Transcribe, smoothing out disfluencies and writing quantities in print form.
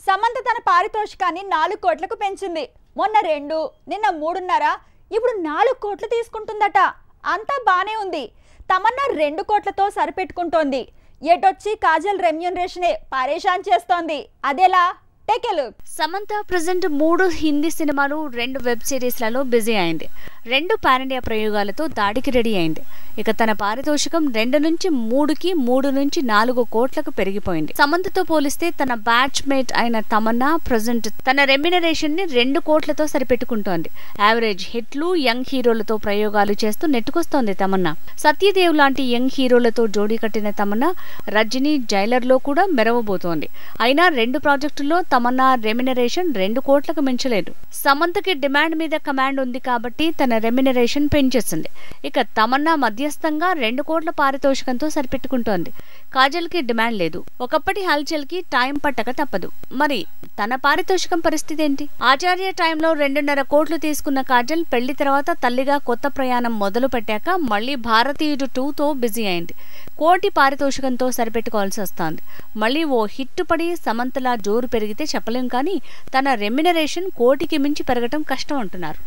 సమంత తన పారితోషికాన్ని 4 కోట్లకు పెంచింది. మొన్న 2, నిన్న 3.5, ఇప్పుడు 4 కోట్లు తీసుకుంటుందట. అంతా బానే ఉంది. తమన్నా 2 కోట్లతో సరిపెట్టుకుంటోంది. ఎటొచ్చి కాజల్ రెమ్యూనరేషనే పరేషాన్ చేస్తోంది. అదెలా? Take a look. Samantha present 3 Hindi సినిమాలు, 2 వెబ్ సిరీస్లలో బిజీ అయింది. 2 పాన్ ఇండియా ప్రయోగాలతో దాడికి రెడీ అయింది. ఇక తన పారితోషికం 2 నుంచి 3కి, 3 నుంచి 4 కోట్లకు పెరిగిపోయింది. సమంతతో పోలిస్తే తన బ్యాచ్ మేట్ అయిన తమన్నా ప్రెజెంట్ తన రెమ్యూనరేషన్ ని 2 కోట్లతో సరిపెట్టుకుంటోంది. యావరేజ్ హిట్లు, యంగ్ హీరోలతో ప్రయోగాలు చేస్తూ నెట్టుకొస్తోంది తమన్నా. సత్యదేవ్ లాంటి యంగ్ హీరోలతో జోడీ కట్టిన తమన్నా రజనీ, జైలర్ లో కూడా మెరవబోతోంది. అయినా 2 ప్రాజెక్టుల్లో తమన్నా రెమ్యూనరేషన్ 2 కోట్లకు మించలేదు. సమంతకి డిమాండ్ మీద కమాండ్ ఉంది కాబట్టి తన రెమ్యూనరేషన్ పెంచేసింది. ఇక తమన్నా మధ్యస్థంగా 2 కోట్ల పారితోషికంతో సరిపెట్టుకుంటోంది. కాజల్ కి డిమాండ్ లేదు. ఒకప్పటి హల్చల్ కి టైం పట్టక తప్పదు. మరి తన పారితోషికం పరిస్థితి ఏంటి? ఆచార్య టైంలో 2.5 కోట్లు తీసుకున్న కాజల్ పెళ్లి తర్వాత తల్లిగా కొత్త ప్రయాణం మొదలు పెట్టాక మళ్లీ భారతీయుడు 2తో బిజీ అయింది. కోటి పారితోషికంతో సరిపెట్టుకోవాల్సి వస్తోంది. మళ్లీ ఓ హిట్ పడి సమంతలా జోరు పెరిగితే చెప్పలేం, కానీ తన రెమ్యూనరేషన్ కోటికి మించి పెరగటం కష్టం అంటున్నారు.